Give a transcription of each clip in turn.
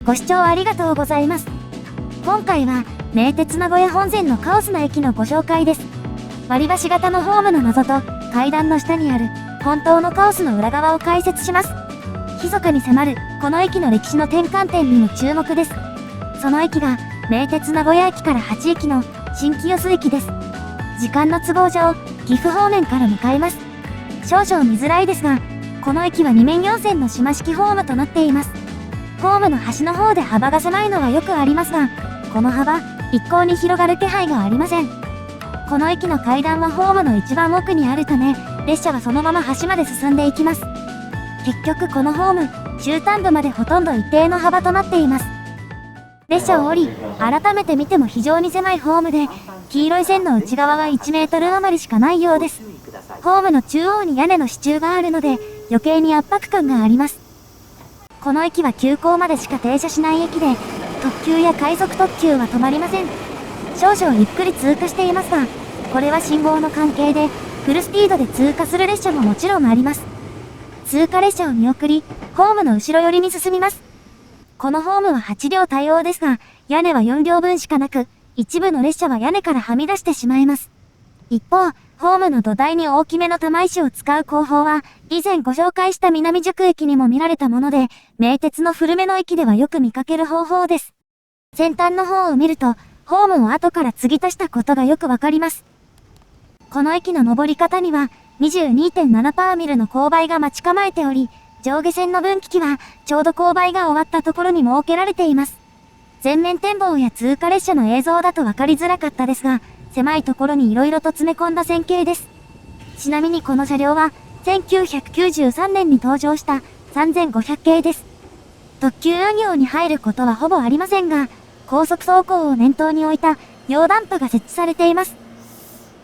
ご視聴ありがとうございます。今回は、名鉄名古屋本線のカオスな駅のご紹介です。割り箸型のホームの謎と、階段の下にある、本当のカオスの裏側を解説します。密かに迫る、この駅の歴史の転換点にも注目です。その駅が、名鉄名古屋駅から8駅の、新清洲駅です。時間の都合上、岐阜方面から向かいます。少々見づらいですが、この駅は2面4線の島式ホームとなっています。ホームの端の方で幅が狭いのはよくありますが、この幅、一向に広がる気配がありません。この駅の階段はホームの一番奥にあるため、列車はそのまま端まで進んでいきます。結局このホーム、中端部までほとんど一定の幅となっています。列車を降り、改めて見ても非常に狭いホームで、黄色い線の内側は1メートル余りしかないようです。ホームの中央に屋根の支柱があるので、余計に圧迫感があります。この駅は急行までしか停車しない駅で、特急や快速特急は止まりません。少々ゆっくり通過していますが、これは信号の関係で、フルスピードで通過する列車ももちろんあります。通過列車を見送り、ホームの後ろ寄りに進みます。このホームは8両対応ですが、屋根は4両分しかなく、一部の列車は屋根からはみ出してしまいます。一方、ホームの土台に大きめの玉石を使う工法は、以前ご紹介した南宿駅にも見られたもので、名鉄の古めの駅ではよく見かける方法です。先端の方を見ると、ホームを後から継ぎ足したことがよくわかります。この駅の登り方には、22.7 ミルの勾配が待ち構えており、上下線の分岐器は、ちょうど勾配が終わったところに設けられています。前面展望や通過列車の映像だとわかりづらかったですが、狭いところに色々と詰め込んだ線形です。ちなみにこの車両は、1993年に登場した3500系です。特急あ行に入ることはほぼありませんが、高速走行を念頭に置いた両ダンプが設置されています。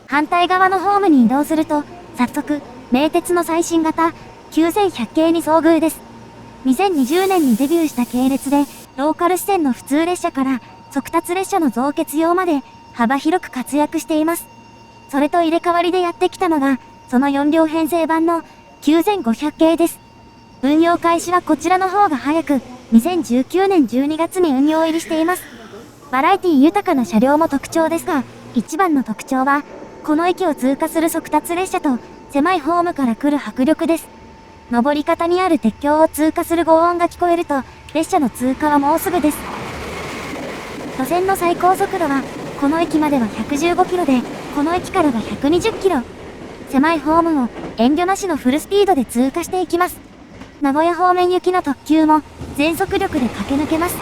反対側のホームに移動すると、早速、名鉄の最新型9100系に遭遇です。2020年にデビューした系列で、ローカル支線の普通列車から速達列車の増結用まで幅広く活躍しています。それと入れ替わりでやってきたのが、その4両編成版の9500系です。運用開始はこちらの方が早く、2019年12月に運用入りしています。バラエティ豊かな車両も特徴ですが、一番の特徴は、この駅を通過する速達列車と、狭いホームから来る迫力です。上り方にある鉄橋を通過する轟音が聞こえると、列車の通過はもうすぐです。路線の最高速度は、この駅までは115キロで、この駅からが120キロ。狭いホームを遠慮なしのフルスピードで通過していきます。名古屋方面行きの特急も全速力で駆け抜けます。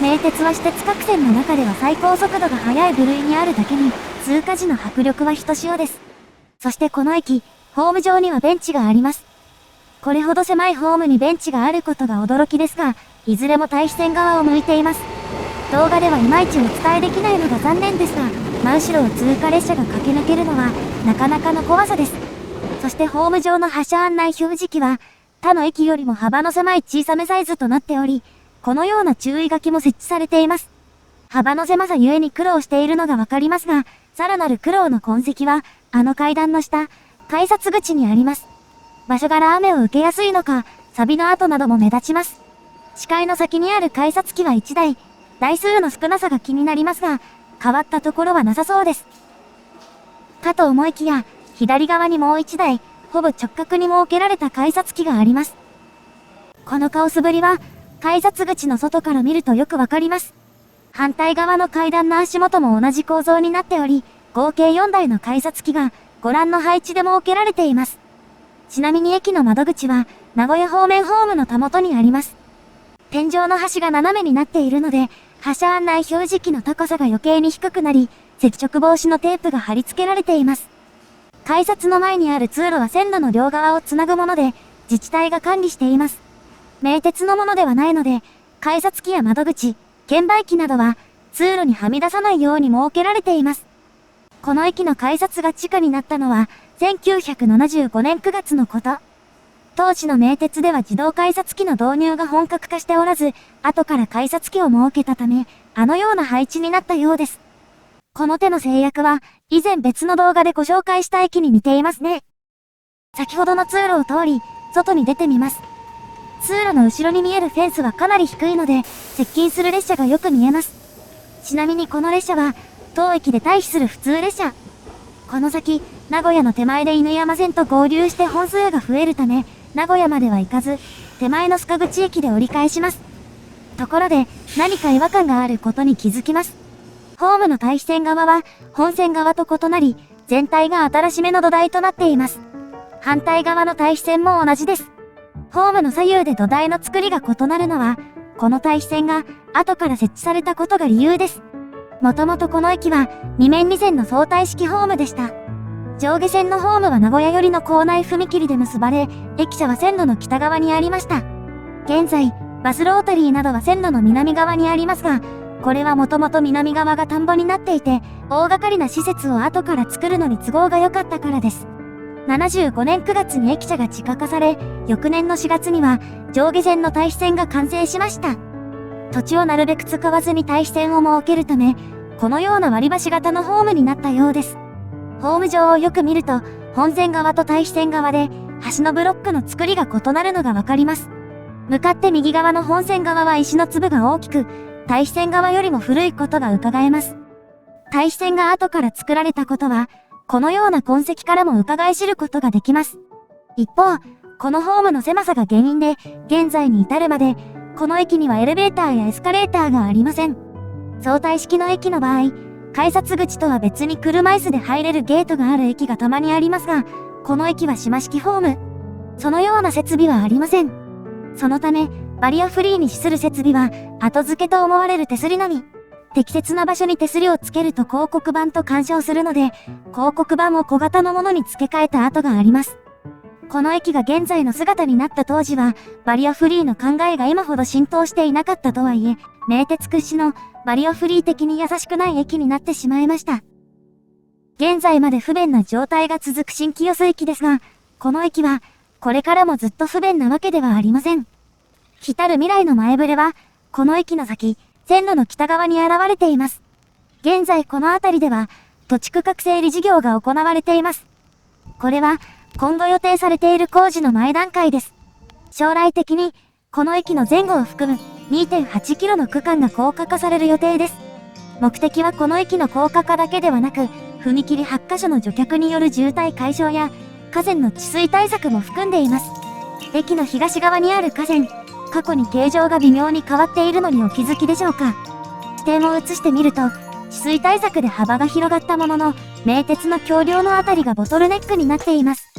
名鉄は私鉄各線の中では最高速度が速い部類にあるだけに、通過時の迫力はひとしおです。そしてこの駅、ホーム上にはベンチがあります。これほど狭いホームにベンチがあることが驚きですが、いずれも対比線側を向いています。動画ではいまいちお伝えできないのが残念ですが、真後ろを通過列車が駆け抜けるのは、なかなかの怖さです。そしてホーム上の発車案内表示器は、他の駅よりも幅の狭い小さめサイズとなっており、このような注意書きも設置されています。幅の狭さゆえに苦労しているのがわかりますが、さらなる苦労の痕跡は、あの階段の下、改札口にあります。場所柄雨を受けやすいのか、錆の跡なども目立ちます。視界の先にある改札機は1台、台数の少なさが気になりますが、変わったところはなさそうです。かと思いきや、左側にもう1台、ほぼ直角に設けられた改札機があります。このカオスぶりは、改札口の外から見るとよくわかります。反対側の階段の足元も同じ構造になっており、合計4台の改札機が、ご覧の配置で設けられています。ちなみに駅の窓口は、名古屋方面ホームのたもとにあります。天井の端が斜めになっているので、発車案内表示器の高さが余計に低くなり、接触防止のテープが貼り付けられています。改札の前にある通路は線路の両側をつなぐもので、自治体が管理しています。名鉄のものではないので、改札機や窓口、券売機などは、通路にはみ出さないように設けられています。この駅の改札が地下になったのは、1975年9月のこと。当時の名鉄では自動改札機の導入が本格化しておらず、後から改札機を設けたため、あのような配置になったようです。この手の制約は、以前別の動画でご紹介した駅に似ていますね。先ほどの通路を通り、外に出てみます。通路の後ろに見えるフェンスはかなり低いので、接近する列車がよく見えます。ちなみにこの列車は、当駅で退避する普通列車。この先、名古屋の手前で犬山線と合流して本数が増えるため、名古屋までは行かず、手前の須賀口駅で折り返します。ところで、何か違和感があることに気づきます。ホームの対比線側は、本線側と異なり、全体が新しめの土台となっています。反対側の対比線も同じです。ホームの左右で土台の作りが異なるのは、この対比線が後から設置されたことが理由です。もともとこの駅は2面2線の相対式ホームでした。上下線のホームは名古屋寄りの構内踏切で結ばれ、駅舎は線路の北側にありました。現在、バスロータリーなどは線路の南側にありますが、これはもともと南側が田んぼになっていて、大掛かりな施設を後から作るのに都合が良かったからです。75年9月に駅舎が地下化され、翌年の4月には上下線の対比線が完成しました。土地をなるべく使わずに対比線を設けるため、このような割り箸型のホームになったようです。ホーム上をよく見ると、本線側と対比線側で、端のブロックの作りが異なるのがわかります。向かって右側の本線側は石の粒が大きく、対比線側よりも古いことが伺えます。対比線が後から作られたことは、このような痕跡からも伺い知ることができます。一方、このホームの狭さが原因で、現在に至るまで、この駅にはエレベーターやエスカレーターがありません。相対式の駅の場合、改札口とは別に車椅子で入れるゲートがある駅がたまにありますが、この駅は島式ホーム。そのような設備はありません。そのため、バリアフリーに資する設備は、後付けと思われる手すりのみ。適切な場所に手すりをつけると広告板と干渉するので、広告板も小型のものに付け替えた跡があります。この駅が現在の姿になった当時は、バリアフリーの考えが今ほど浸透していなかったとはいえ、名鉄屈指のバリアフリー的に優しくない駅になってしまいました。現在まで不便な状態が続く新清洲駅ですが、この駅は、これからもずっと不便なわけではありません。来たる未来の前触れは、この駅の先、線路の北側に現れています。現在この辺りでは、土地区画整理事業が行われています。これは、今後予定されている工事の前段階です。将来的に、この駅の前後を含む 2.8 キロの区間が高架化される予定です。目的はこの駅の高架化だけではなく、踏切8カ所の除却による渋滞解消や、河川の治水対策も含んでいます。駅の東側にある河川、過去に形状が微妙に変わっているのにお気づきでしょうか。視点を移してみると、治水対策で幅が広がったものの、名鉄の橋梁のあたりがボトルネックになっています。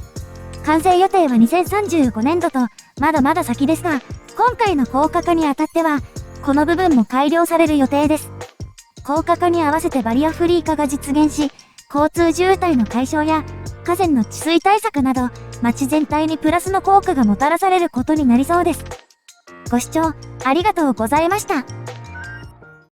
完成予定は2035年度と、まだまだ先ですが、今回の高架化にあたっては、この部分も改良される予定です。高架化に合わせてバリアフリー化が実現し、交通渋滞の解消や、河川の治水対策など、街全体にプラスの効果がもたらされることになりそうです。ご視聴ありがとうございました。